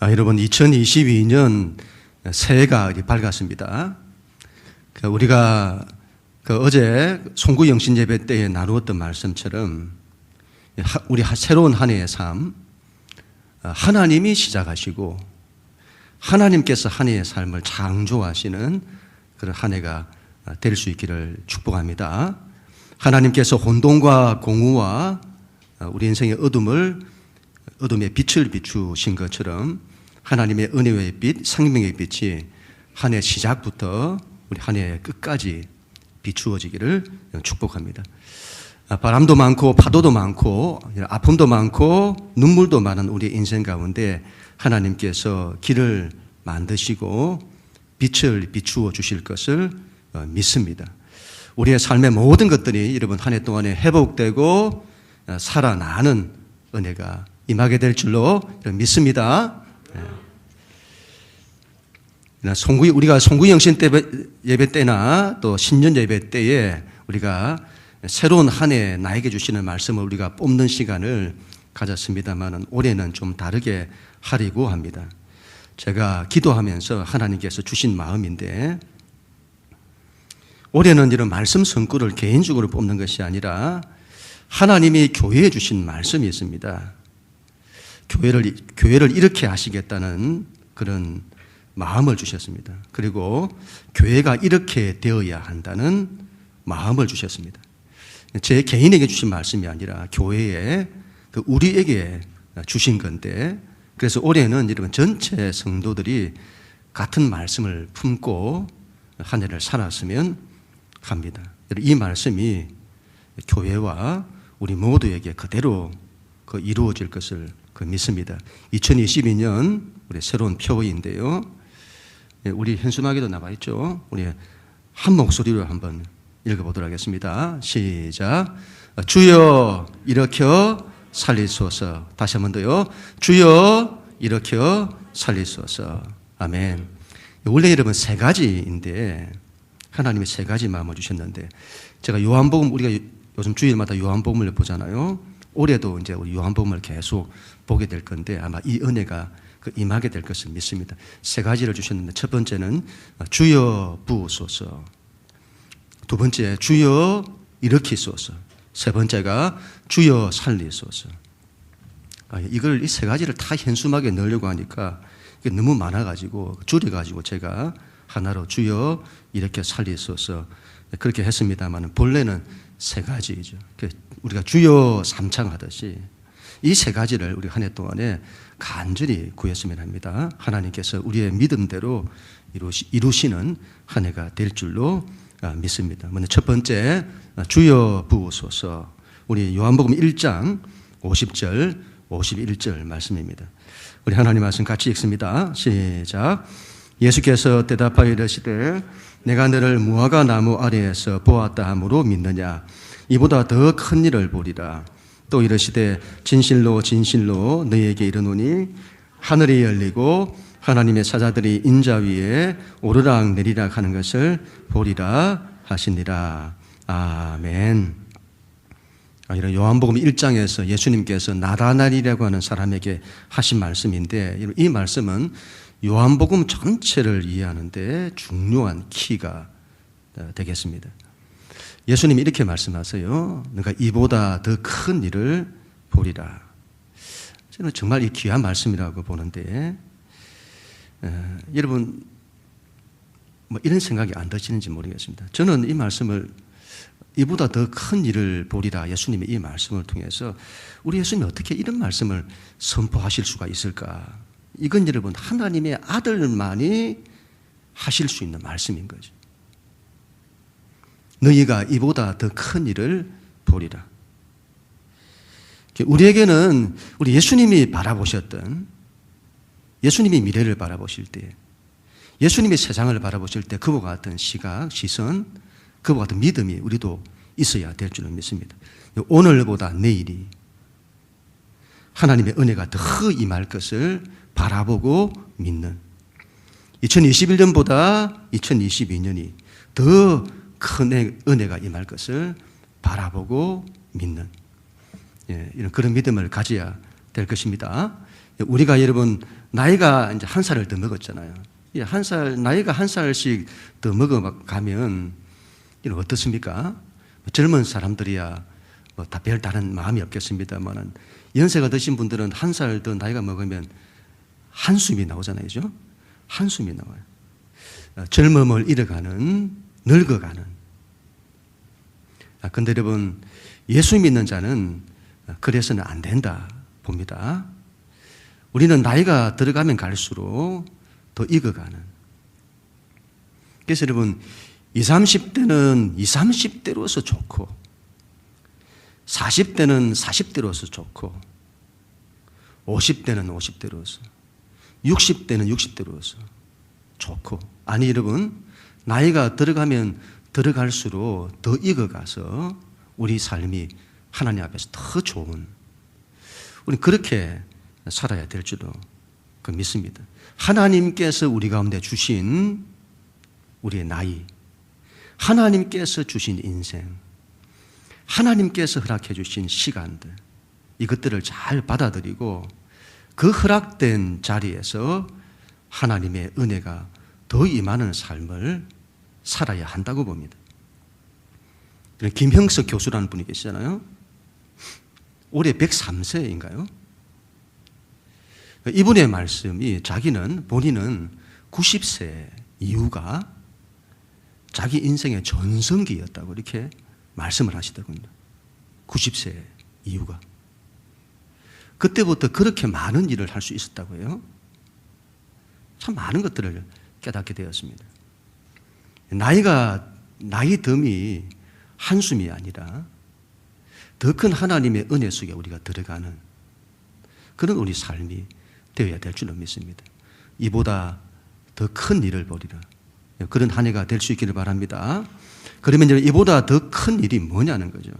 여러분 2022년 새해가 밝았습니다. 우리가 어제 송구 영신 예배 때에 나누었던 말씀처럼 우리 새로운 한 해의 삶, 하나님이 시작하시고 하나님께서 한 해의 삶을 창조하시는 그런 한 해가 될 수 있기를 축복합니다. 하나님께서 혼돈과 공허와 우리 인생의 어둠의 빛을 비추신 것처럼 하나님의 은혜의 빛, 생명의 빛이 한 해 시작부터 우리 한 해 끝까지 비추어지기를 축복합니다. 바람도 많고 파도도 많고 아픔도 많고 눈물도 많은 우리 인생 가운데 하나님께서 길을 만드시고 빛을 비추어 주실 것을 믿습니다. 우리의 삶의 모든 것들이 여러분 한 해 동안에 회복되고 살아나는 은혜가 임하게 될 줄로 믿습니다. 우리가 송구 영신 예배 때나 또 신년 예배 때에 우리가 새로운 한 해 나에게 주시는 말씀을 우리가 뽑는 시간을 가졌습니다만 올해는 좀 다르게 하려고 합니다. 제가 기도하면서 하나님께서 주신 마음인데 올해는 이런 말씀 성구를 개인적으로 뽑는 것이 아니라 하나님이 교회에 주신 말씀이 있습니다. 교회를 이렇게 하시겠다는 그런 마음을 주셨습니다. 그리고 교회가 이렇게 되어야 한다는 마음을 주셨습니다. 제 개인에게 주신 말씀이 아니라 교회에 우리에게 주신 건데 그래서 올해는 여러분 전체 성도들이 같은 말씀을 품고 한 해를 살았으면 합니다. 이 말씀이 교회와 우리 모두에게 그대로 이루어질 것을 믿습니다. 2022년 우리 새로운 표어인데요. 우리 현수막에도 나와 있죠. 우리 한 목소리로 한번 읽어보도록 하겠습니다. 시작. 주여 일으켜 살리소서. 다시 한 번 더요. 주여 일으켜 살리소서. 아멘. 원래 여러분 세 가지인데 하나님이 세 가지 마음을 주셨는데 제가 요한복음 우리가 요즘 주일마다 요한복음을 보잖아요. 올해도 이제 우리 요한복음을 계속 보게 될 건데 아마 이 은혜가 임하게 될 것을 믿습니다. 세 가지를 주셨는데 첫 번째는 주여 부으소서. 두 번째 주여 일으키소서. 세 번째가 주여 살리소서. 이 세 가지를 다 현수막에 넣으려고 하니까 이게 너무 많아가지고 줄여가지고 제가 하나로 주여 이렇게 살리소서 그렇게 했습니다만 본래는 세 가지이죠. 우리가 주여 삼창하듯이 이 세 가지를 우리 한 해 동안에 간절히 구했으면 합니다. 하나님께서 우리의 믿음대로 이루시는 한 해가 될 줄로 믿습니다. 먼저 첫 번째 주여 부으소서. 우리 요한복음 1장 50절 51절 말씀입니다. 우리 하나님 말씀 같이 읽습니다. 시작. 예수께서 대답하여 이르시되 내가 너를 무화과 나무 아래에서 보았다 함으로 믿느냐. 이보다 더 큰 일을 보리라. 또 이르시되 진실로 진실로 너희에게 이르노니 하늘이 열리고 하나님의 사자들이 인자 위에 오르락 내리락 하는 것을 보리라 하시니라. 아멘. 이런 요한복음 1장에서 예수님께서 나다나엘이라고 하는 사람에게 하신 말씀인데 이 말씀은 요한복음 전체를 이해하는데 중요한 키가 되겠습니다. 예수님이 이렇게 말씀하세요. 너가 이보다 더 큰 일을 보리라. 저는 정말 이 귀한 말씀이라고 보는데 여러분 이런 생각이 안 드시는지 모르겠습니다. 저는 이 말씀을 이보다 더 큰 일을 보리라 예수님의 이 말씀을 통해서 우리 예수님이 어떻게 이런 말씀을 선포하실 수가 있을까? 이건 여러분 하나님의 아들만이 하실 수 있는 말씀인 거죠. 너희가 이보다 더 큰 일을 보리라. 우리에게는 우리 예수님이 바라보셨던 예수님이 미래를 바라보실 때 예수님이 세상을 바라보실 때 그와 같은 시각, 시선, 그와 같은 믿음이 우리도 있어야 될 줄을 믿습니다. 오늘보다 내일이 하나님의 은혜가 더 임할 것을 바라보고 믿는 2021년보다 2022년이 더 큰 은혜가 임할 것을 바라보고 믿는 이런 그런 믿음을 가져야 될 것입니다. 우리가 여러분 나이가 이제 한 살을 더 먹었잖아요. 나이가 한 살씩 더 먹어가면 이는 어떻습니까? 젊은 사람들이야 다 별다른 마음이 없겠습니다만 연세가 드신 분들은 한 살 더 나이가 먹으면 한숨이 나오잖아요. 그죠? 한숨이 나와요. 젊음을 잃어가는, 늙어가는. 근데 여러분, 예수 믿는 자는 그래서는 안 된다 봅니다. 우리는 나이가 들어가면 갈수록 더 익어가는. 그래서 여러분, 20, 30대는 20, 30대로서 좋고 40대는 40대로서 좋고 50대는 50대로서 60대는 60대로서 좋고 아니 여러분 나이가 들어가면 들어갈수록 더 익어가서 우리 삶이 하나님 앞에서 더 좋은 우리 그렇게 살아야 될 줄로 믿습니다. 하나님께서 우리 가운데 주신 우리의 나이 하나님께서 주신 인생 하나님께서 허락해 주신 시간들 이것들을 잘 받아들이고 그 허락된 자리에서 하나님의 은혜가 더 임하는 삶을 살아야 한다고 봅니다. 김형석 교수라는 분이 계시잖아요. 올해 103세인가요? 이분의 말씀이 본인은 90세 이후가 자기 인생의 전성기였다고 이렇게 말씀을 하시더군요. 90세 이후가. 그때부터 그렇게 많은 일을 할 수 있었다고 해요. 참 많은 것들을 깨닫게 되었습니다. 나이 듦이 한숨이 아니라 더 큰 하나님의 은혜 속에 우리가 들어가는 그런 우리 삶이 되어야 될 줄로 믿습니다. 이보다 더 큰 일을 벌이라. 그런 한 해가 될 수 있기를 바랍니다. 그러면 이보다 더 큰 일이 뭐냐는 거죠.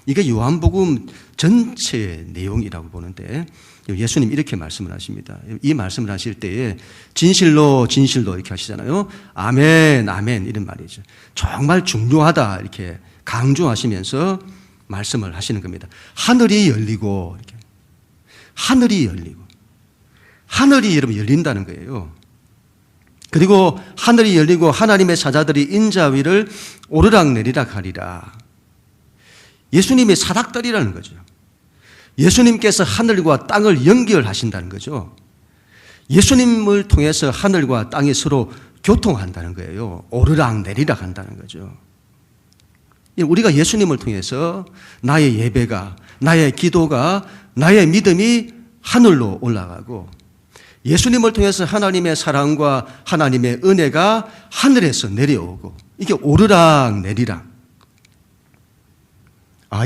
이게 요한복음 전체의 내용이라고 보는데 예수님 이렇게 말씀을 하십니다. 이 말씀을 하실 때에 진실로 진실로 이렇게 하시잖아요. 아멘 아멘 이런 말이죠. 정말 중요하다 이렇게 강조하시면서 말씀을 하시는 겁니다. 하늘이 열리고 이렇게 하늘이 여러분 열린다는 거예요. 그리고 하늘이 열리고 하나님의 사자들이 인자 위를 오르락 내리락 하리라. 예수님의 사닥다리라는 거죠. 예수님께서 하늘과 땅을 연결하신다는 거죠. 예수님을 통해서 하늘과 땅이 서로 교통한다는 거예요. 오르락 내리락 한다는 거죠. 우리가 예수님을 통해서 나의 예배가, 나의 기도가, 나의 믿음이 하늘로 올라가고 예수님을 통해서 하나님의 사랑과 하나님의 은혜가 하늘에서 내려오고 이게 오르락 내리락.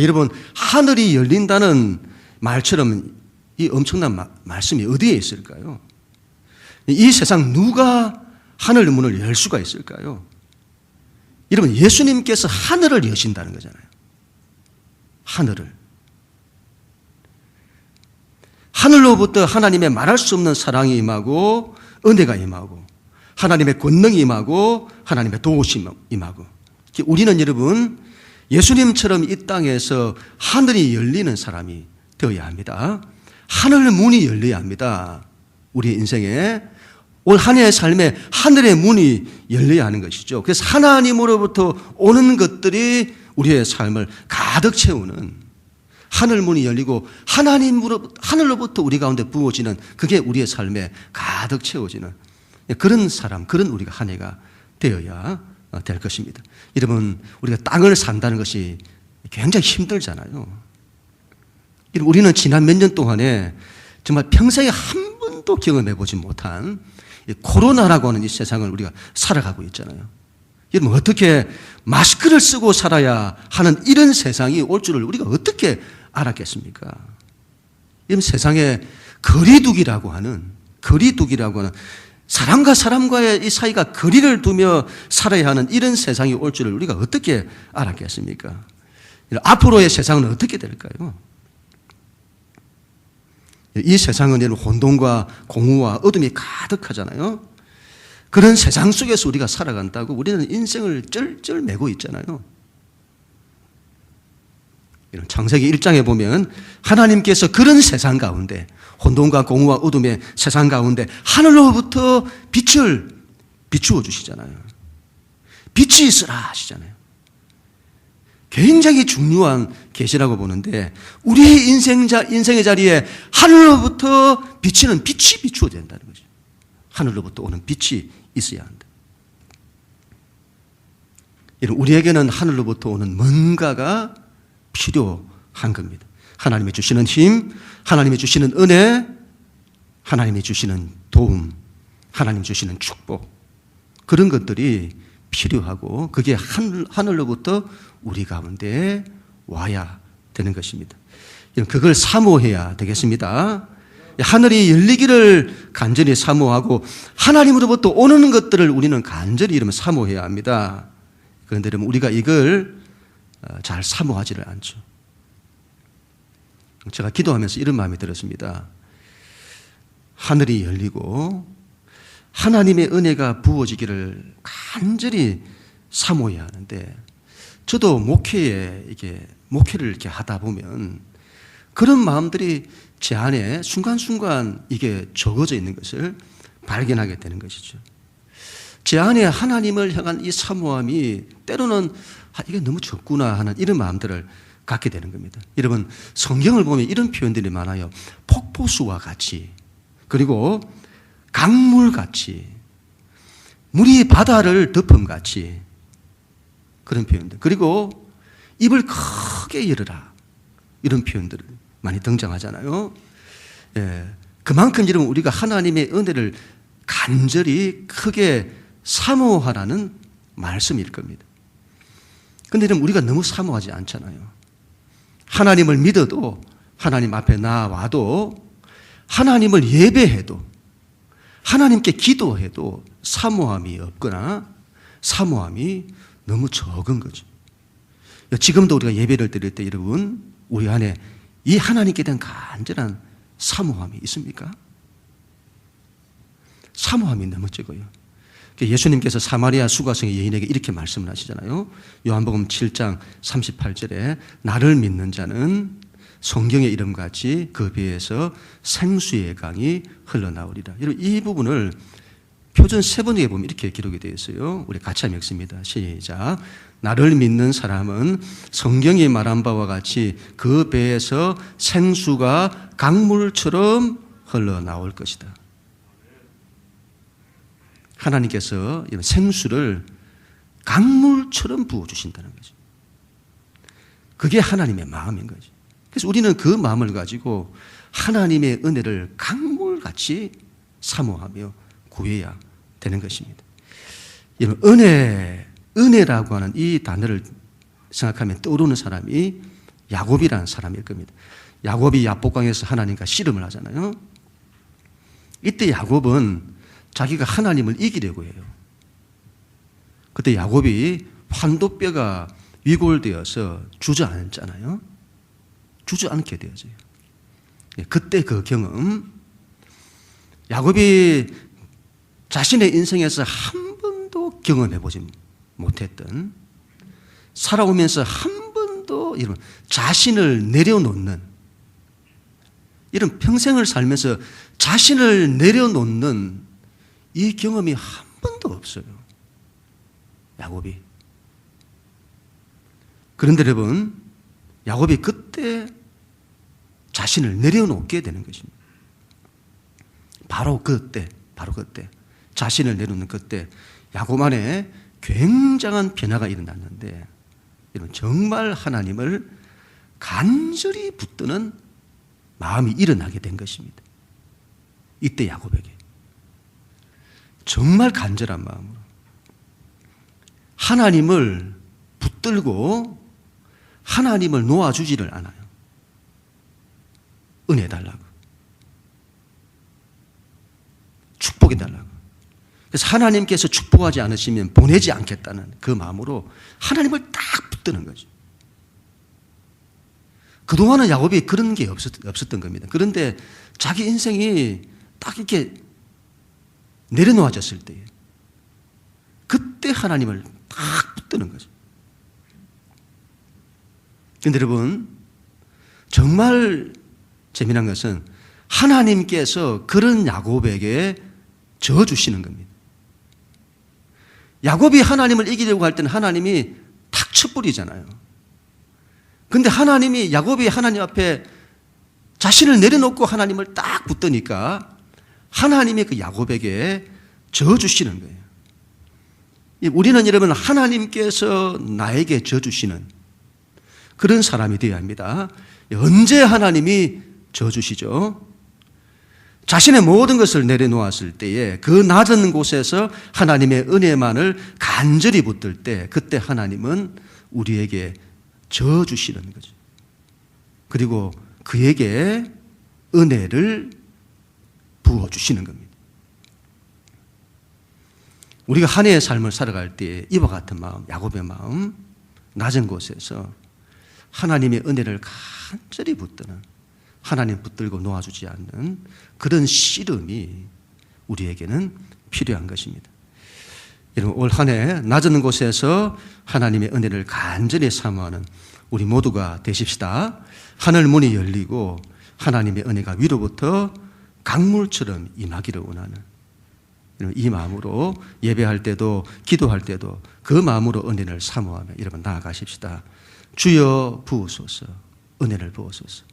여러분 하늘이 열린다는 말처럼 이 엄청난 말씀이 어디에 있을까요? 이 세상 누가 하늘 문을 열 수가 있을까요? 여러분 예수님께서 하늘을 여신다는 거잖아요. 하늘로부터 하나님의 말할 수 없는 사랑이 임하고 은혜가 임하고 하나님의 권능이 임하고 하나님의 도우심이 임하고 우리는 여러분 예수님처럼 이 땅에서 하늘이 열리는 사람이 되어야 합니다. 하늘 문이 열려야 합니다. 우리 인생에 올 한 해의 삶에 하늘의 문이 열려야 하는 것이죠. 그래서 하나님으로부터 오는 것들이 우리의 삶을 가득 채우는 하늘 문이 열리고 하늘로부터 우리 가운데 부어지는 그게 우리의 삶에 가득 채워지는 그런 사람, 그런 우리가 한 해가 되어야 될 것입니다. 여러분, 우리가 땅을 산다는 것이 굉장히 힘들잖아요. 우리는 지난 몇 년 동안에 정말 평생에 한 번도 경험해보지 못한 코로나라고 하는 이 세상을 우리가 살아가고 있잖아요. 여러분, 어떻게 마스크를 쓰고 살아야 하는 이런 세상이 올 줄을 우리가 어떻게 알았겠습니까? 이런 세상에 거리두기라고 하는 사람과 사람과의 이 사이가 거리를 두며 살아야 하는 이런 세상이 올 줄을 우리가 어떻게 알았겠습니까? 앞으로의 세상은 어떻게 될까요? 이 세상은 혼돈과 공허와 어둠이 가득하잖아요. 그런 세상 속에서 우리가 살아간다고 우리는 인생을 쩔쩔 매고 있잖아요. 이런 창세기 1장에 보면 하나님께서 그런 세상 가운데, 혼돈과 공허와 어둠의 세상 가운데 하늘로부터 빛을 비추어 주시잖아요. 빛이 있으라 하시잖아요. 굉장히 중요한 계시라고 보는데, 우리의 인생의 자리에 하늘로부터 비치는 빛이 비추어야 된다는 거죠. 하늘로부터 오는 빛이 있어야 한다. 우리에게는 하늘로부터 오는 뭔가가 필요한 겁니다. 하나님이 주시는 힘, 하나님이 주시는 은혜, 하나님이 주시는 도움, 하나님 주시는 축복, 그런 것들이 필요하고, 그게 하늘로부터 우리 가운데 와야 되는 것입니다. 그걸 사모해야 되겠습니다. 하늘이 열리기를 간절히 사모하고, 하나님으로부터 오는 것들을 우리는 간절히 이러면 사모해야 합니다. 그런데 여러분, 우리가 이걸 잘 사모하지를 않죠. 제가 기도하면서 이런 마음이 들었습니다. 하늘이 열리고 하나님의 은혜가 부어지기를 간절히 사모해야 하는데, 저도 목회를 이렇게 하다 보면 그런 마음들이 제 안에 순간순간 이게 적어져 있는 것을 발견하게 되는 것이죠. 제 안에 하나님을 향한 이 사모함이 때로는 이게 너무 적구나 하는 이런 마음들을 갖게 되는 겁니다. 여러분, 성경을 보면 이런 표현들이 많아요. 폭포수와 같이, 그리고 강물같이, 물이 바다를 덮음같이, 그런 표현들. 그리고 입을 크게 열어라, 이런 표현들 많이 등장하잖아요. 예, 그만큼 여러분, 우리가 하나님의 은혜를 간절히 크게 사모하라는 말씀일 겁니다. 그런데 여러분, 우리가 너무 사모하지 않잖아요. 하나님을 믿어도, 하나님 앞에 나와도, 하나님을 예배해도, 하나님께 기도해도 사모함이 없거나 사모함이 너무 적은 거죠. 지금도 우리가 예배를 드릴 때 여러분, 우리 안에 이 하나님께 대한 간절한 사모함이 있습니까? 사모함이 너무 적어요. 예수님께서 사마리아 수가성의 여인에게 이렇게 말씀을 하시잖아요. 요한복음 7장 38절에 나를 믿는 자는 성경의 이름같이 그 배에서 생수의 강이 흘러나오리라. 이 부분을 표준 3번에 보면 이렇게 기록이 되어 있어요. 우리 같이 한번 읽습니다. 시작. 나를 믿는 사람은 성경이 말한 바와 같이 그 배에서 생수가 강물처럼 흘러나올 것이다. 하나님께서 이런 생수를 강물처럼 부어주신다는 거죠. 그게 하나님의 마음인 거죠. 그래서 우리는 그 마음을 가지고 하나님의 은혜를 강물같이 사모하며 구해야 되는 것입니다. 여러분, 은혜라고 하는 이 단어를 생각하면 떠오르는 사람이 야곱이라는 사람일 겁니다. 야곱이 야복강에서 하나님과 씨름을 하잖아요. 이때 야곱은 자기가 하나님을 이기려고 해요. 그때 야곱이 환도뼈가 위골되어서 주저앉잖아요. 주저앉게 되어져요. 그때 그 경험, 야곱이 자신의 인생에서 한 번도 경험해보지 못했던, 살아오면서 한 번도 이런 자신을 내려놓는, 이런 평생을 살면서 자신을 내려놓는 이 경험이 한 번도 없어요. 야곱이. 그런데 여러분, 야곱이 그때 자신을 내려놓게 되는 것입니다. 바로 그때 자신을 내려놓는 그때 야곱 안에 굉장한 변화가 일어났는데, 여러분, 정말 하나님을 간절히 붙드는 마음이 일어나게 된 것입니다. 이때 야곱에게 정말 간절한 마음으로 하나님을 붙들고 하나님을 놓아주지를 않아요. 은혜 달라고, 축복해 달라고. 그래서 하나님께서 축복하지 않으시면 보내지 않겠다는 그 마음으로 하나님을 딱 붙드는 거죠. 그동안은 야곱이 그런 게 없었던 겁니다. 그런데 자기 인생이 딱 이렇게 내려놓아졌을 때, 그때 하나님을 딱 붙드는 거죠. 그런데 여러분, 정말 재미난 것은 하나님께서 그런 야곱에게 져주시는 겁니다. 야곱이 하나님을 이기려고 할 때는 하나님이 탁 쳐버리잖아요. 근데 하나님이 야곱이 하나님 앞에 자신을 내려놓고 하나님을 딱 붙드니까 하나님이 그 야곱에게 져주시는 거예요. 우리는 여러분 하나님께서 나에게 져주시는 그런 사람이 되어야 합니다. 언제 하나님이 져주시죠? 자신의 모든 것을 내려놓았을 때에 그 낮은 곳에서 하나님의 은혜만을 간절히 붙들 때 그때 하나님은 우리에게 져주시는 거죠. 그리고 그에게 은혜를 부어주시는 겁니다. 우리가 한 해의 삶을 살아갈 때 이와 같은 마음, 야곱의 마음, 낮은 곳에서 하나님의 은혜를 간절히 붙드는, 하나님 붙들고 놓아주지 않는 그런 씨름이 우리에게는 필요한 것입니다. 여러분, 올 한 해 낮은 곳에서 하나님의 은혜를 간절히 사모하는 우리 모두가 되십시다. 하늘 문이 열리고 하나님의 은혜가 위로부터 강물처럼 임하기를 원하는 이 마음으로 예배할 때도 기도할 때도 그 마음으로 은혜를 사모하며 여러분 나아가십시다. 주여 부으소서, 은혜를 부으소서.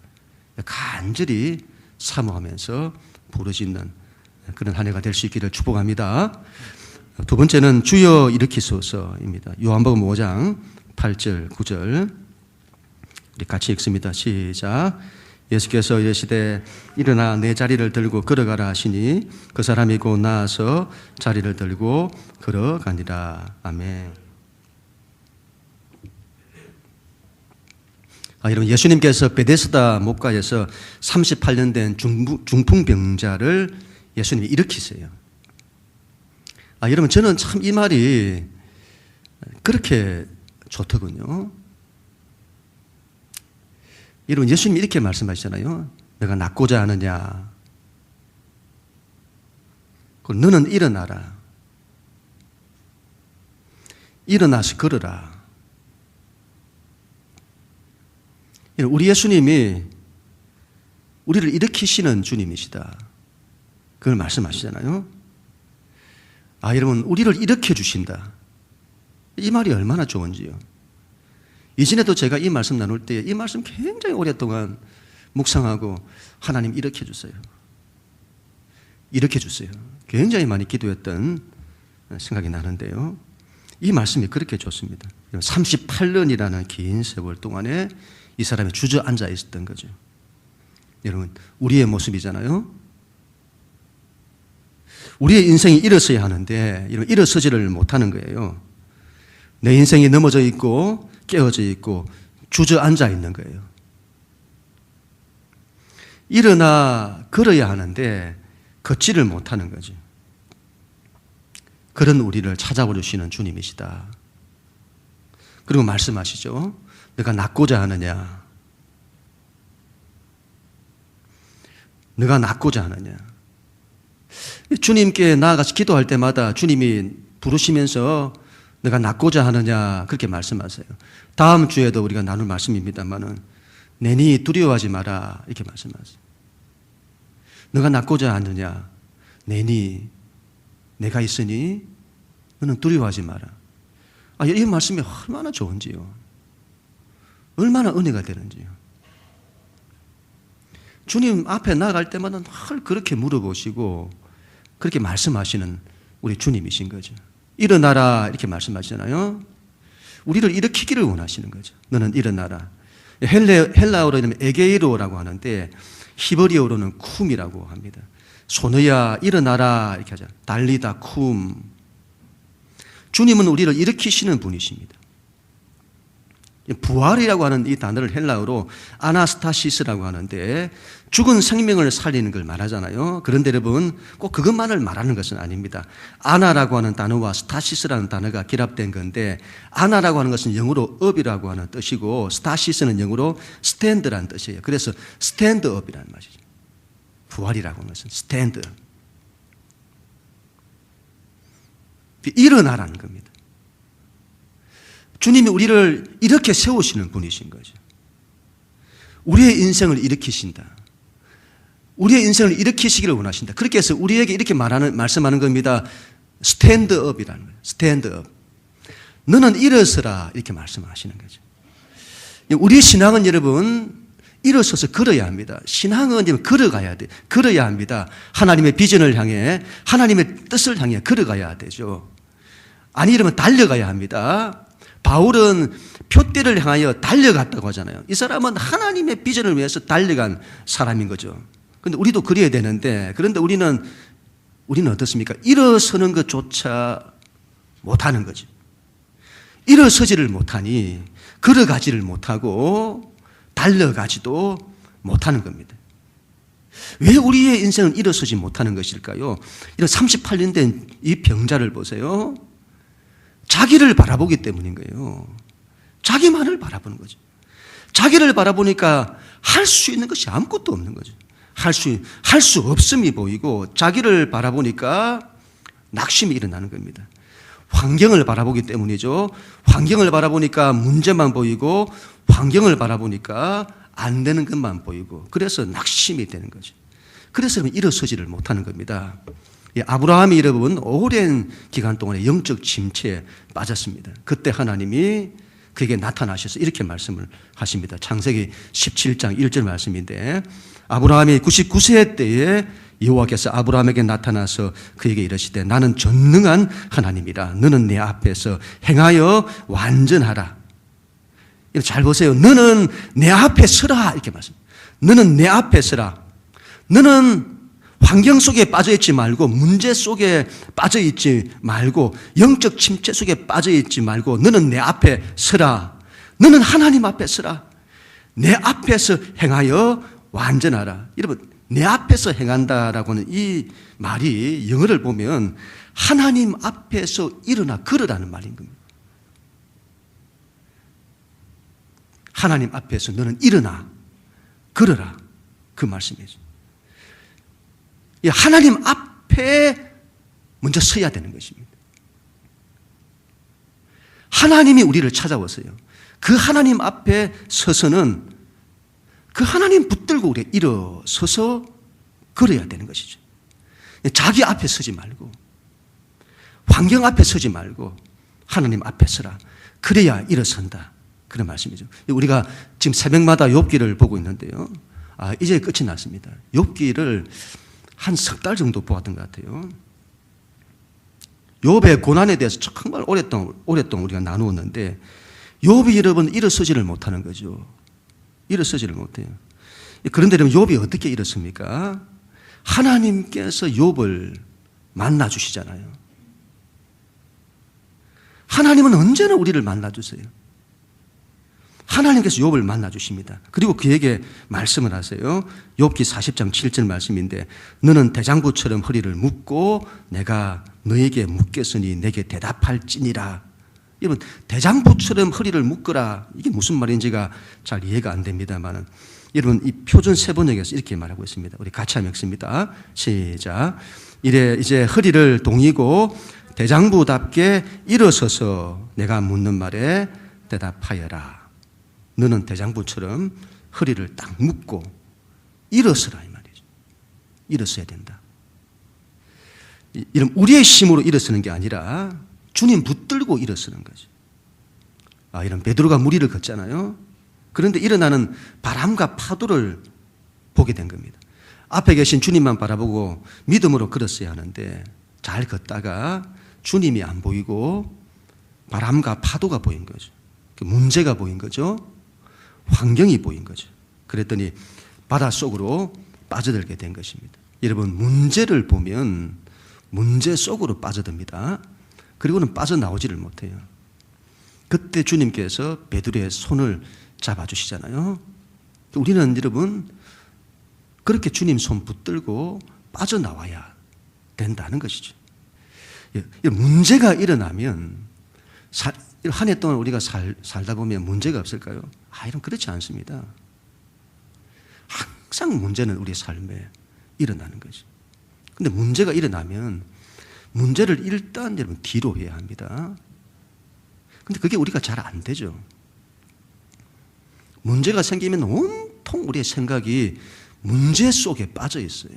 간절히 사모하면서 부르짖는 그런 한 해가 될 수 있기를 축복합니다. 두 번째는 주여 일으키소서입니다. 요한복음 5장 8절 9절 우리 같이 읽습니다. 시작. 예수께서 이르시되 일어나 내 자리를 들고 걸어가라 하시니 그 사람이 곧 나아서 자리를 들고 걸어가니라. 아멘. 여러분, 예수님께서 베데스다 목가에서 38년 된 중풍병자를 예수님이 일으키세요. 여러분, 저는 참 이 말이 그렇게 좋더군요. 여러분, 예수님이 이렇게 말씀하시잖아요. 내가 낫고자 하느냐? 그럼 너는 일어나라. 일어나서 걸어라. 우리 예수님이 우리를 일으키시는 주님이시다. 그걸 말씀하시잖아요. 여러분, 우리를 일으켜 주신다. 이 말이 얼마나 좋은지요. 이전에도 제가 이 말씀 나눌 때 이 말씀 굉장히 오랫동안 묵상하고 하나님 일으켜 주세요. 일으켜 주세요. 굉장히 많이 기도했던 생각이 나는데요. 이 말씀이 그렇게 좋습니다. 38년이라는 긴 세월 동안에 이 사람이 주저앉아 있었던 거죠. 여러분, 우리의 모습이잖아요. 우리의 인생이 일어서야 하는데 일어서지를 못하는 거예요. 내 인생이 넘어져 있고 깨어져 있고 주저앉아 있는 거예요. 일어나 걸어야 하는데 걷지를 못하는 거죠. 그런 우리를 찾아와 주시는 주님이시다. 그리고 말씀하시죠. 내가 낫고자 하느냐? 내가 낫고자 하느냐? 주님께 나아가서 기도할 때마다 주님이 부르시면서 내가 낫고자 하느냐 그렇게 말씀하세요. 다음 주에도 우리가 나눌 말씀입니다만은 내니 두려워하지 마라 이렇게 말씀하세요. 너가 낫고자 하느냐? 내니 내가 있으니 너는 두려워하지 마라. 이 말씀이 얼마나 좋은지요. 얼마나 은혜가 되는지요. 주님 앞에 나아갈 때마다 늘 그렇게 물어보시고 그렇게 말씀하시는 우리 주님이신 거죠. 일어나라 이렇게 말씀하시잖아요. 우리를 일으키기를 원하시는 거죠. 너는 일어나라. 헬라어로는 에게이로라고 하는데 히브리어로는 쿰이라고 합니다. 소너야 일어나라 이렇게 하죠. 달리다 쿰. 주님은 우리를 일으키시는 분이십니다. 부활이라고 하는 이 단어를 헬라어로 아나스타시스라고 하는데 죽은 생명을 살리는 걸 말하잖아요. 그런데 여러분 꼭 그것만을 말하는 것은 아닙니다. 아나라고 하는 단어와 스타시스라는 단어가 결합된 건데 아나라고 하는 것은 영어로 up이라고 하는 뜻이고 스타시스는 영어로 stand라는 뜻이에요. 그래서 standup이라는 말이죠. 부활이라고 하는 것은 stand. 일어나라는 겁니다. 주님이 우리를 이렇게 세우시는 분이신 거죠. 우리의 인생을 일으키신다. 우리의 인생을 일으키시기를 원하신다. 그렇게 해서 우리에게 이렇게 말씀하는 겁니다. 스탠드업이라는 거예요. 스탠드업. 너는 일어서라. 이렇게 말씀하시는 거죠. 우리 신앙은 여러분, 일어서서 걸어야 합니다. 신앙은 걸어가야 돼. 걸어야 합니다. 하나님의 비전을 향해, 하나님의 뜻을 향해 걸어가야 되죠. 아니, 이러면 달려가야 합니다. 바울은 표대를 향하여 달려갔다고 하잖아요. 이 사람은 하나님의 비전을 위해서 달려간 사람인 거죠. 그런데 우리도 그래야 되는데, 그런데 우리는 어떻습니까? 일어서는 것조차 못하는 거죠. 일어서지를 못하니 걸어가지를 못하고 달려가지도 못하는 겁니다. 왜 우리의 인생은 일어서지 못하는 것일까요? 이런 38년 된 이 병자를 보세요. 자기를 바라보기 때문인 거예요. 자기만을 바라보는 거죠. 자기를 바라보니까 할 수 있는 것이 아무것도 없는 거죠. 할 수 없음이 보이고 자기를 바라보니까 낙심이 일어나는 겁니다. 환경을 바라보기 때문이죠. 환경을 바라보니까 문제만 보이고 환경을 바라보니까 안 되는 것만 보이고 그래서 낙심이 되는 거죠. 그래서 일어서지를 못하는 겁니다. 아브라함이 여러분 오랜 기간 동안에 영적 침체에 빠졌습니다. 그때 하나님이 그에게 나타나셔서 이렇게 말씀을 하십니다. 창세기 17장 1절 말씀인데 아브라함이 99세 때에 여호와께서 아브라함에게 나타나서 그에게 이르시되 나는 전능한 하나님이라 너는 내 앞에서 행하여 완전하라. 잘 보세요. 너는 내 앞에 서라 이렇게 말씀합니다. 너는 내 앞에 서라. 너는 환경 속에 빠져있지 말고 문제 속에 빠져있지 말고 영적 침체 속에 빠져있지 말고 너는 내 앞에 서라. 너는 하나님 앞에 서라. 내 앞에서 행하여 완전하라. 여러분 내 앞에서 행한다라고는 이 말이 영어를 보면 하나님 앞에서 일어나 걸으라는 말인 겁니다. 하나님 앞에서 너는 일어나 걸어라 그 말씀이죠. 하나님 앞에 먼저 서야 되는 것입니다. 하나님이 우리를 찾아오세요. 그 하나님 앞에 서서는 그 하나님 붙들고 우리가 일어서서 걸어야 되는 것이죠. 자기 앞에 서지 말고 환경 앞에 서지 말고 하나님 앞에 서라. 그래야 일어선다. 그런 말씀이죠. 우리가 지금 새벽마다 욥기를 보고 있는데요. 이제 끝이 났습니다. 욥기를 한 석 달 정도 보았던 것 같아요. 욥의 고난에 대해서 정말 오랫동안 우리가 나누었는데 욥이 여러분 일어서지를 못하는 거죠. 일어서지를 못해요. 그런데 그럼 욥이 어떻게 일어섭니까? 하나님께서 욥을 만나 주시잖아요. 하나님은 언제나 우리를 만나 주세요. 하나님께서 욥을 만나 주십니다. 그리고 그에게 말씀을 하세요. 욥기 40장 7절 말씀인데 너는 대장부처럼 허리를 묶고 내가 너에게 묻겠으니 내게 대답할지니라. 여러분 대장부처럼 허리를 묶으라. 이게 무슨 말인지가 잘 이해가 안 됩니다만 여러분 이 표준 세번역에서 이렇게 말하고 있습니다. 우리 같이 한번 읽습니다. 시작. 이래 이제 허리를 동이고 대장부답게 일어서서 내가 묻는 말에 대답하여라. 너는 대장부처럼 허리를 딱 묶고 일어서라 이 말이죠. 일어서야 된다. 이런 우리의 힘으로 일어서는 게 아니라 주님 붙들고 일어서는 거죠. 이런 베드로가 무리를 걷잖아요. 그런데 일어나는 바람과 파도를 보게 된 겁니다. 앞에 계신 주님만 바라보고 믿음으로 걸었어야 하는데 잘 걷다가 주님이 안 보이고 바람과 파도가 보인 거죠. 문제가 보인 거죠. 환경이 보인 거죠. 그랬더니 바닷속으로 빠져들게 된 것입니다. 여러분 문제를 보면 문제 속으로 빠져듭니다. 그리고는 빠져나오지를 못해요. 그때 주님께서 베드로의 손을 잡아주시잖아요. 우리는 여러분 그렇게 주님 손 붙들고 빠져나와야 된다는 것이죠. 문제가 일어나면 한 해 동안 우리가 살다 보면 문제가 없을까요? 이런 그렇지 않습니다. 항상 문제는 우리 삶에 일어나는 거죠. 근데 문제가 일어나면 문제를 일단 여러분 뒤로 해야 합니다. 근데 그게 우리가 잘 안 되죠. 문제가 생기면 온통 온통 우리의 생각이 문제 속에 빠져 있어요.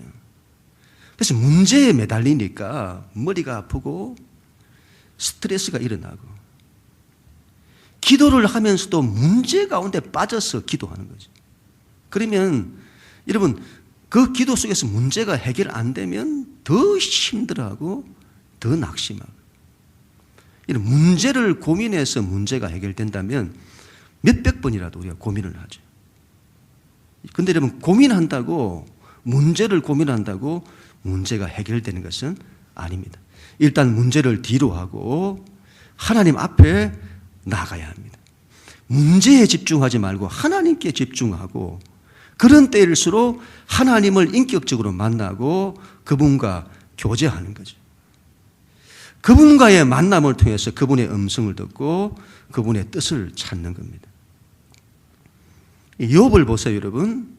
그래서 문제에 매달리니까 머리가 아프고 스트레스가 일어나고, 기도를 하면서도 문제 가운데 빠져서 기도하는 거죠. 그러면 여러분, 그 기도 속에서 문제가 해결 안 되면 더 힘들어하고 더 낙심하고, 이런 문제를 고민해서 문제가 해결된다면 몇백 번이라도 우리가 고민을 하죠. 근데 여러분, 고민한다고, 문제를 고민한다고 문제가 해결되는 것은 아닙니다. 일단 문제를 뒤로 하고 하나님 앞에 나가야 합니다. 문제에 집중하지 말고 하나님께 집중하고, 그런 때일수록 하나님을 인격적으로 만나고 그분과 교제하는 거죠. 그분과의 만남을 통해서 그분의 음성을 듣고 그분의 뜻을 찾는 겁니다. 욥을 보세요, 여러분.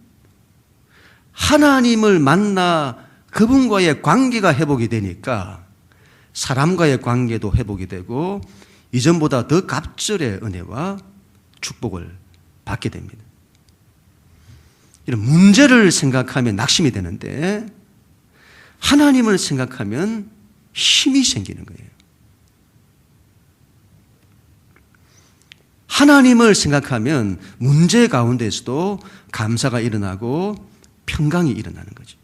하나님을 만나 그분과의 관계가 회복이 되니까 사람과의 관계도 회복이 되고 이전보다 더 갑절의 은혜와 축복을 받게 됩니다. 이런 문제를 생각하면 낙심이 되는데 하나님을 생각하면 힘이 생기는 거예요. 하나님을 생각하면 문제 가운데서도 감사가 일어나고 평강이 일어나는 거죠.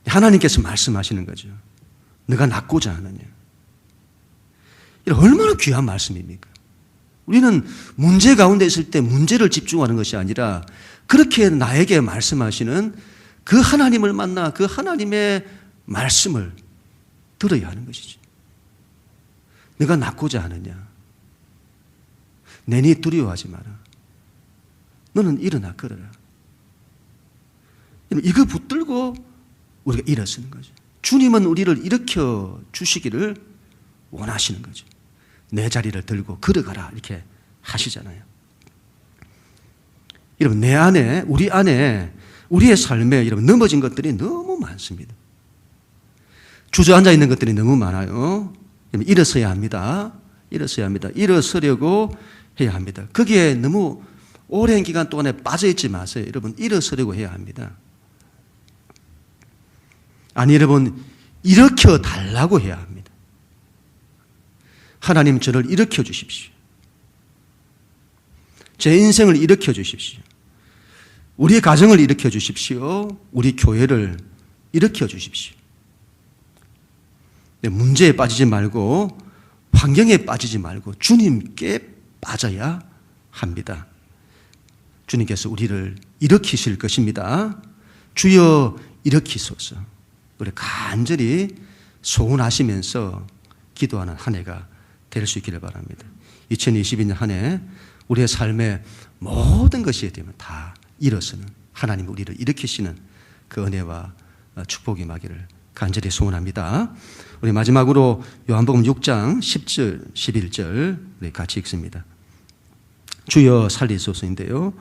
하나님께서 말씀하시는 거죠. 너가 낫고자 하느냐. 얼마나 귀한 말씀입니까? 우리는 문제 가운데 있을 때 문제를 집중하는 것이 아니라 그렇게 나에게 말씀하시는 그 하나님을 만나 그 하나님의 말씀을 들어야 하는 것이죠. 너가 낫고자 하느냐. 내니 두려워하지 마라. 너는 일어나 걸어라. 이거 붙들고 우리가 일어서는 거죠. 주님은 우리를 일으켜 주시기를 원하시는 거죠. 내 자리를 들고 걸어가라 이렇게 하시잖아요. 여러분, 내 안에, 우리 안에, 우리의 삶에 여러분 넘어진 것들이 너무 많습니다. 주저앉아 있는 것들이 너무 많아요. 일어서야 합니다. 일어서야 합니다. 일어서려고 해야 합니다. 거기에 너무 오랜 기간 동안에 빠져있지 마세요. 여러분, 일어서려고 해야 합니다. 아니, 여러분, 일으켜 달라고 해야 합니다. 하나님, 저를 일으켜 주십시오. 제 인생을 일으켜 주십시오. 우리 가정을 일으켜 주십시오. 우리 교회를 일으켜 주십시오. 문제에 빠지지 말고 환경에 빠지지 말고 주님께 빠져야 합니다. 주님께서 우리를 일으키실 것입니다. 주여 일으키소서. 우리 간절히 소원하시면서 기도하는 한 해가 될 수 있기를 바랍니다. 2022년 한 해 우리의 삶의 모든 것이 되면 다 일어서는 하나님 우리를 일으키시는 그 은혜와 축복이 임하기를 간절히 소원합니다. 우리 마지막으로 요한복음 6장 10절, 11절 우리 같이 읽습니다. 주여 살리소서인데요.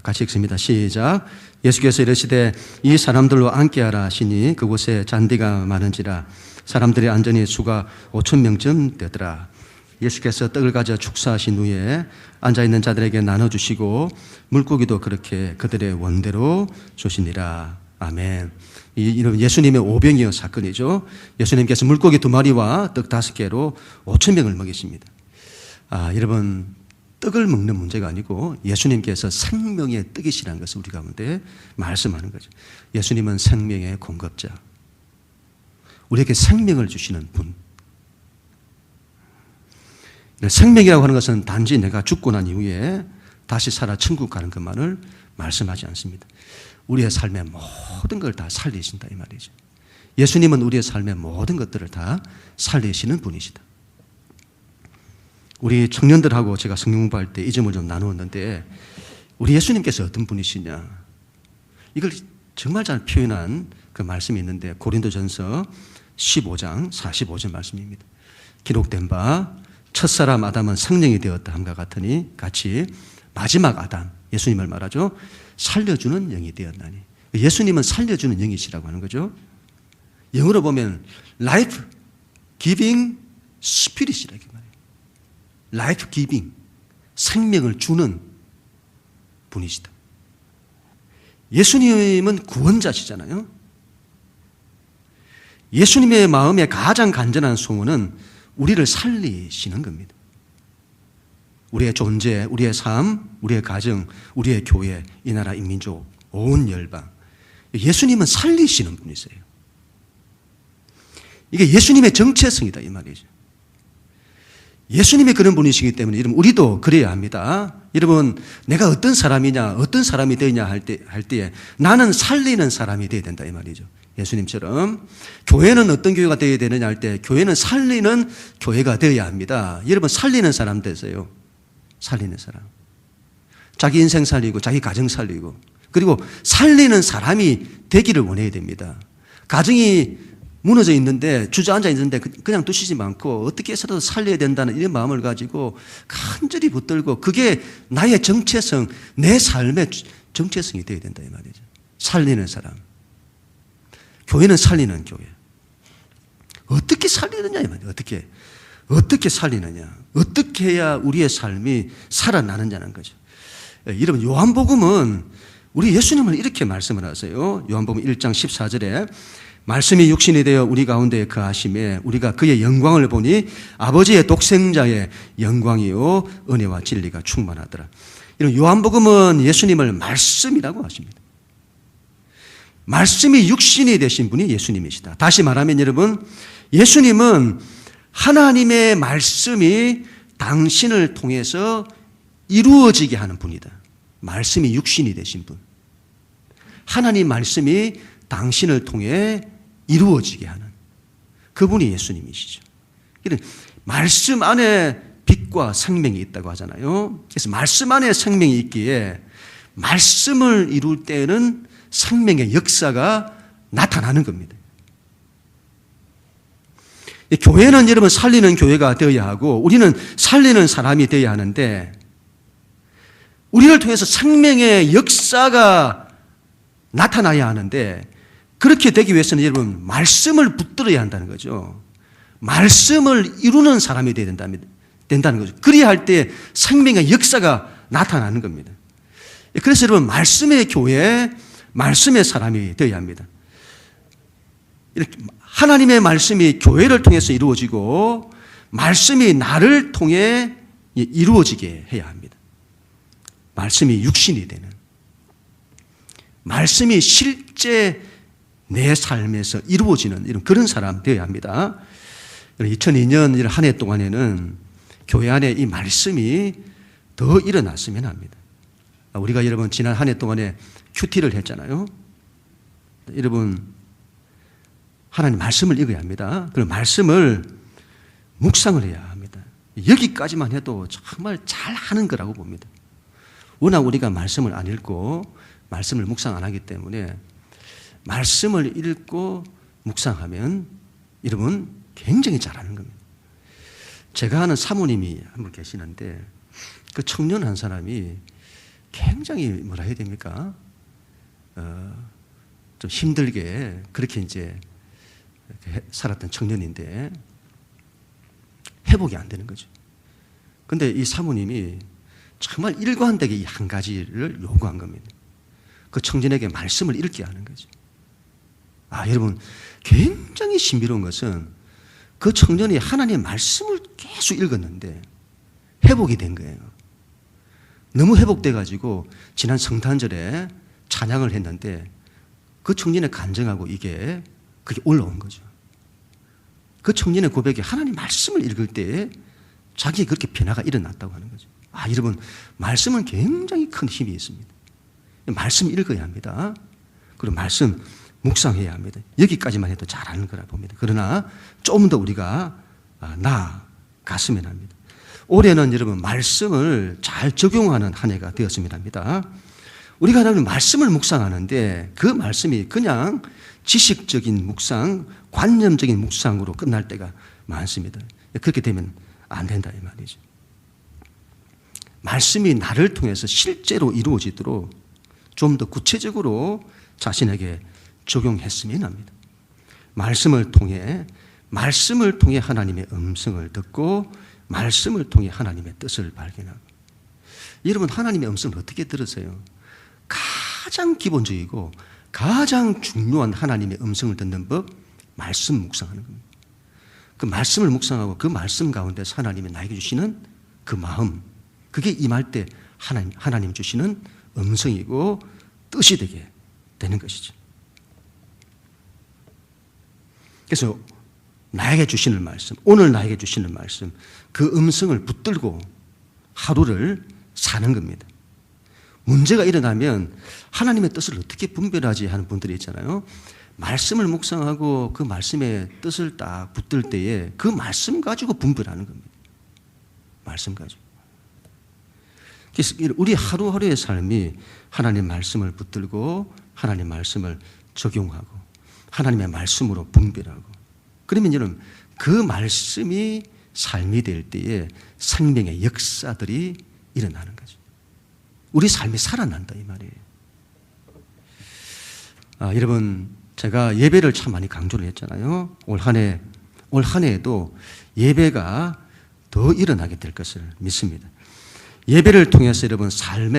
같이 읽습니다. 시작. 예수께서 이르시되 이 사람들로 앉게하라 하시니 그곳에 잔디가 많은지라 사람들의 앉으니 수가 5,000명쯤 되더라. 예수께서 떡을 가져 축사하신 후에 앉아있는 자들에게 나눠주시고 물고기도 그렇게 그들의 원대로 주시니라. 아멘. 이런 예수님의 오병이어 사건이죠. 예수님께서 물고기 2마리와 떡 5개로 5,000명을 먹이십니다. 여러분, 떡을 먹는 문제가 아니고 예수님께서 생명의 떡이시라는 것을 우리 가운데 말씀하는 거죠. 예수님은 생명의 공급자. 우리에게 생명을 주시는 분. 생명이라고 하는 것은 단지 내가 죽고 난 이후에 다시 살아 천국 가는 것만을 말씀하지 않습니다. 우리의 삶의 모든 걸 다 살리신다 이 말이죠. 예수님은 우리의 삶의 모든 것들을 다 살리시는 분이시다. 우리 청년들하고 제가 성경 공부할 때 이 점을 좀 나누었는데 우리 예수님께서 어떤 분이시냐 이걸 정말 잘 표현한 그 말씀이 있는데 고린도전서 15장 45절 말씀입니다. 기록된 바 첫사람 아담은 성령이 되었다 함과 같으니 같이 마지막 아담 예수님을 말하죠. 살려주는 영이 되었나니. 예수님은 살려주는 영이시라고 하는 거죠. 영어로 보면 life giving spirit이라고 말해요. life giving 생명을 주는 분이시다. 예수님은 구원자시잖아요. 예수님의 마음의 가장 간절한 소원은 우리를 살리시는 겁니다. 우리의 존재, 우리의 삶, 우리의 가정, 우리의 교회, 이 나라 인민족, 온 열방. 예수님은 살리시는 분이세요. 이게 예수님의 정체성이다 이 말이죠. 예수님이 그런 분이시기 때문에 여러분 우리도 그래야 합니다. 여러분 내가 어떤 사람이냐, 어떤 사람이 되냐 할 때에 나는 살리는 사람이 되어야 된다 이 말이죠. 예수님처럼 교회는 어떤 교회가 되어야 되느냐 할 때 교회는 살리는 교회가 되어야 합니다. 여러분 살리는 사람 되세요. 살리는 사람. 자기 인생 살리고 자기 가정 살리고 그리고 살리는 사람이 되기를 원해야 됩니다. 가정이 무너져 있는데 주저앉아 있는데 그냥 두시지 않고 어떻게 해서라도 살려야 된다는 이런 마음을 가지고 간절히 붙들고 그게 나의 정체성, 내 삶의 정체성이 되어야 된다 이 말이죠. 살리는 사람. 교회는 살리는 교회. 어떻게 살리느냐 이 말이에요. 어떻게 살리느냐. 어떻게 해야 우리의 삶이 살아나느냐는 거죠. 여러분 요한복음은 우리 예수님을 이렇게 말씀을 하세요. 요한복음 1장 14절에 말씀이 육신이 되어 우리 가운데 거하심에 우리가 그의 영광을 보니 아버지의 독생자의 영광이요 은혜와 진리가 충만하더라. 이런 요한복음은 예수님을 말씀이라고 하십니다. 말씀이 육신이 되신 분이 예수님이시다. 다시 말하면 여러분 예수님은 하나님의 말씀이 당신을 통해서 이루어지게 하는 분이다. 말씀이 육신이 되신 분. 하나님 말씀이 당신을 통해 이루어지게 하는 그분이 예수님이시죠. 말씀 안에 빛과 생명이 있다고 하잖아요. 그래서 말씀 안에 생명이 있기에 말씀을 이룰 때는 생명의 역사가 나타나는 겁니다. 교회는 여러분 살리는 교회가 되어야 하고 우리는 살리는 사람이 되어야 하는데 우리를 통해서 생명의 역사가 나타나야 하는데 그렇게 되기 위해서는 여러분 말씀을 붙들어야 한다는 거죠. 말씀을 이루는 사람이 되어야 된다는 거죠. 그래야 할 때 생명의 역사가 나타나는 겁니다. 그래서 여러분 말씀의 교회, 말씀의 사람이 되어야 합니다. 이렇게 하나님의 말씀이 교회를 통해서 이루어지고 말씀이 나를 통해 이루어지게 해야 합니다. 말씀이 육신이 되는 말씀이 실제 내 삶에서 이루어지는 이런 그런 사람 되어야 합니다. 2002년 한 해 동안에는 교회 안에 이 말씀이 더 일어났으면 합니다. 우리가 여러분 지난 한 해 동안에 큐티를 했잖아요. 여러분 하나님 말씀을 읽어야 합니다. 그리고 말씀을 묵상을 해야 합니다. 여기까지만 해도 정말 잘하는 거라고 봅니다. 워낙 우리가 말씀을 안 읽고 말씀을 묵상 안 하기 때문에 말씀을 읽고 묵상하면 여러분 굉장히 잘하는 겁니다. 제가 아는 사모님이 한 분 계시는데 그 청년 한 사람이 굉장히 뭐라 해야 됩니까? 좀 힘들게 그렇게 이제 살았던 청년인데 회복이 안 되는 거죠. 근데 이 사모님이 정말 일관되게 이 한 가지를 요구한 겁니다. 그 청년에게 말씀을 읽게 하는 거죠. 여러분 굉장히 신비로운 것은 그 청년이 하나님의 말씀을 계속 읽었는데 회복이 된 거예요. 너무 회복돼 가지고 지난 성탄절에 찬양을 했는데 그 청년의 간증하고 그게 올라온 거죠. 그 청년의 고백이 하나님 말씀을 읽을 때 자기의 그렇게 변화가 일어났다고 하는 거죠. 여러분 말씀은 굉장히 큰 힘이 있습니다. 말씀 읽어야 합니다. 그리고 말씀 묵상해야 합니다. 여기까지만 해도 잘하는 거라 봅니다. 그러나 조금 더 우리가 나아갔으면 합니다. 올해는 여러분 말씀을 잘 적용하는 한 해가 되었으면 합니다. 우리가 하나님 말씀을 묵상하는데 그 말씀이 그냥 지식적인 묵상, 관념적인 묵상으로 끝날 때가 많습니다. 그렇게 되면 안 된다 이 말이죠. 말씀이 나를 통해서 실제로 이루어지도록 좀 더 구체적으로 자신에게 적용했으면 합니다. 말씀을 통해 하나님의 음성을 듣고 말씀을 통해 하나님의 뜻을 발견하고 여러분 하나님의 음성을 어떻게 들으세요? 가장 기본적이고 가장 중요한 하나님의 음성을 듣는 법, 말씀 묵상하는 겁니다. 그 말씀을 묵상하고 그 말씀 가운데서 하나님이 나에게 주시는 그 마음, 그게 임할 때 하나님 주시는 음성이고 뜻이 되게 되는 것이죠. 그래서 나에게 주시는 말씀, 오늘 나에게 주시는 말씀, 그 음성을 붙들고 하루를 사는 겁니다. 문제가 일어나면 하나님의 뜻을 어떻게 분별하지 하는 분들이 있잖아요. 말씀을 묵상하고 그 말씀의 뜻을 딱 붙들 때에 그 말씀 가지고 분별하는 겁니다. 말씀 가지고. 그래서 우리 하루하루의 삶이 하나님 말씀을 붙들고 하나님 말씀을 적용하고 하나님의 말씀으로 분별하고, 그러면 여러분 그 말씀이 삶이 될 때에 생명의 역사들이 일어나는 거죠. 우리 삶이 살아난다 이 말이에요. 여러분, 제가 예배를 참 많이 강조를 했잖아요. 올 한 해에도 예배가 더 일어나게 될 것을 믿습니다. 예배를 통해서 여러분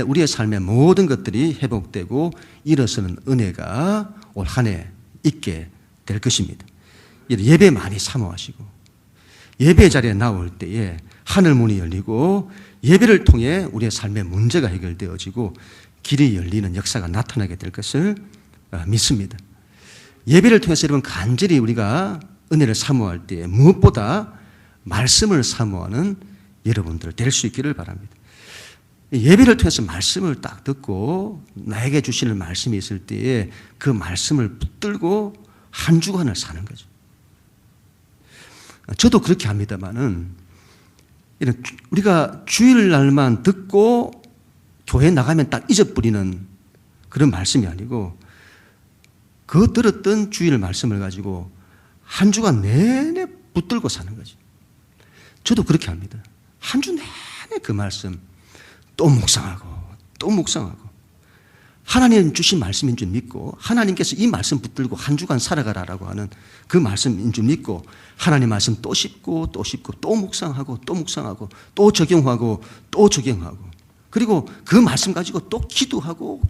우리의 삶의 모든 것들이 회복되고 일어서는 은혜가 올 한 해 있게 될 것입니다. 예배 많이 사모하시고 예배 자리에 나올 때에 하늘 문이 열리고 예배를 통해 우리의 삶의 문제가 해결되어지고 길이 열리는 역사가 나타나게 될 것을 믿습니다. 예배를 통해서 여러분 간절히 우리가 은혜를 사모할 때에 무엇보다 말씀을 사모하는 여러분들 될 수 있기를 바랍니다. 예배를 통해서 말씀을 딱 듣고 나에게 주시는 말씀이 있을 때에 그 말씀을 붙들고 한 주간을 사는 거죠. 저도 그렇게 합니다만은 우리가 주일날만 듣고 교회 나가면 딱 잊어버리는 그런 말씀이 아니고 그 들었던 주일 말씀을 가지고 한 주간 내내 붙들고 사는 거죠. 저도 그렇게 합니다. 한 주 내내 그 말씀 또 묵상하고 또 묵상하고 하나님 주신 말씀인 줄 믿고 하나님께서 이 말씀 붙들고 한 주간 살아가라라고 하는 그 말씀인 줄 믿고 하나님 말씀 또 씹고 또 씹고 또 묵상하고 또 묵상하고 또 적용하고 또 적용하고 그리고 그 말씀 가지고 또 기도하고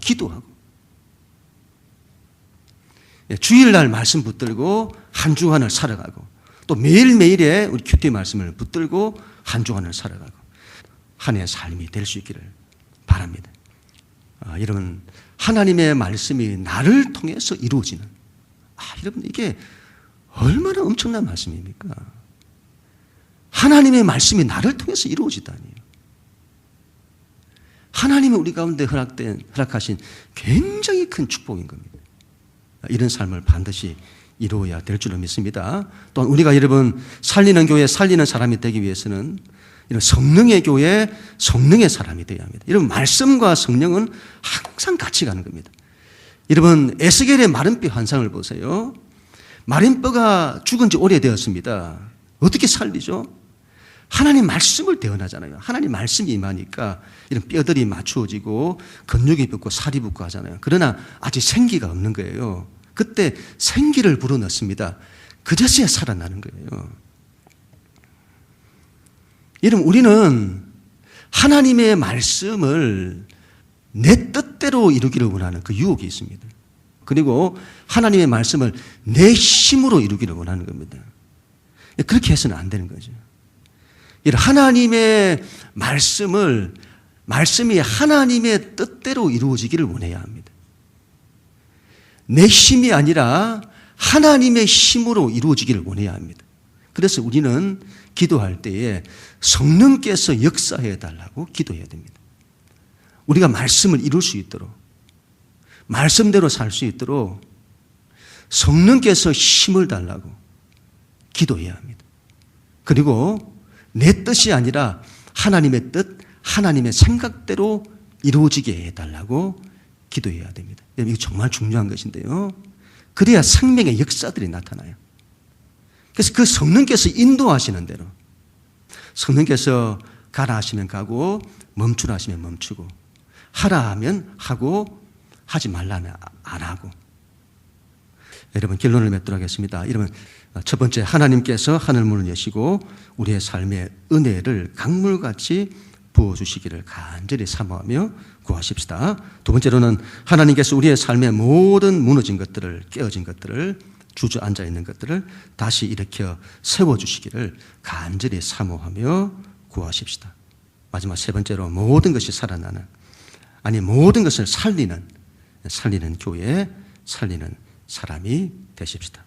주일날 말씀 붙들고 한 주간을 살아가고 또 매일매일의 우리 큐티 말씀을 붙들고 한 주간을 살아가고 한 해의 삶이 될 수 있기를 바랍니다. 여러분, 하나님의 말씀이 나를 통해서 이루어지는, 여러분 이게 얼마나 엄청난 말씀입니까? 하나님의 말씀이 나를 통해서 이루어지다니요. 하나님이 우리 가운데 허락하신 굉장히 큰 축복인 겁니다. 이런 삶을 반드시 이루어야 될 줄로 믿습니다. 또한 우리가 여러분 살리는 교회, 살리는 사람이 되기 위해서는 이런 성령의 교회, 성령의 사람이 되어야 합니다. 여러분 말씀과 성령은 항상 같이 가는 겁니다. 여러분 에스겔의 마른뼈 환상을 보세요. 마른뼈가 죽은 지 오래되었습니다. 어떻게 살리죠? 하나님 말씀을 대언하잖아요. 하나님 말씀이 임하니까 이런 뼈들이 맞추어지고 근육이 붙고 살이 붙고 하잖아요. 그러나 아직 생기가 없는 거예요. 그때 생기를 불어넣습니다. 그제서야 살아나는 거예요. 여러분 우리는 하나님의 말씀을 내 뜻대로 이루기를 원하는 그 유혹이 있습니다. 그리고 하나님의 말씀을 내 힘으로 이루기를 원하는 겁니다. 그렇게 해서는 안 되는 거죠. 하나님의 말씀이 하나님의 뜻대로 이루어지기를 원해야 합니다. 내 힘이 아니라 하나님의 힘으로 이루어지기를 원해야 합니다. 그래서 우리는 기도할 때에 성령께서 역사해 달라고 기도해야 됩니다. 우리가 말씀을 이룰 수 있도록, 말씀대로 살 수 있도록 성령께서 힘을 달라고 기도해야 합니다. 그리고 내 뜻이 아니라 하나님의 뜻, 하나님의 생각대로 이루어지게 해달라고 기도해야 됩니다. 이거 정말 중요한 것인데요. 그래야 생명의 역사들이 나타나요. 그래서 그 성령께서 인도하시는 대로 성령께서 가라 하시면 가고 멈추라 하시면 멈추고 하라 하면 하고 하지 말라 하면 안 하고. 여러분 결론을 맺도록 하겠습니다. 여러분 첫 번째, 하나님께서 하늘문을 여시고 우리의 삶에 은혜를 강물같이 부어주시기를 간절히 사모하며 구하십시다. 두 번째로는 하나님께서 우리의 삶의 모든 무너진 것들을, 깨어진 것들을, 주저앉아 있는 것들을 다시 일으켜 세워주시기를 간절히 사모하며 구하십시다. 마지막 세 번째로 모든 것이 살아나는, 아니 모든 것을 살리는 교회, 살리는 사람이 되십시다.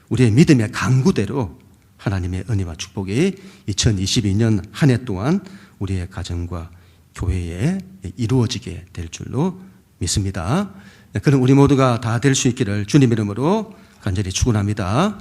우리의 믿음의 강구대로 하나님의 은혜와 축복이 2022년 한 해 동안 우리의 가정과 교회에 이루어지게 될 줄로 믿습니다. 그럼 우리 모두가 다 될 수 있기를 주님 이름으로 간절히 축원합니다.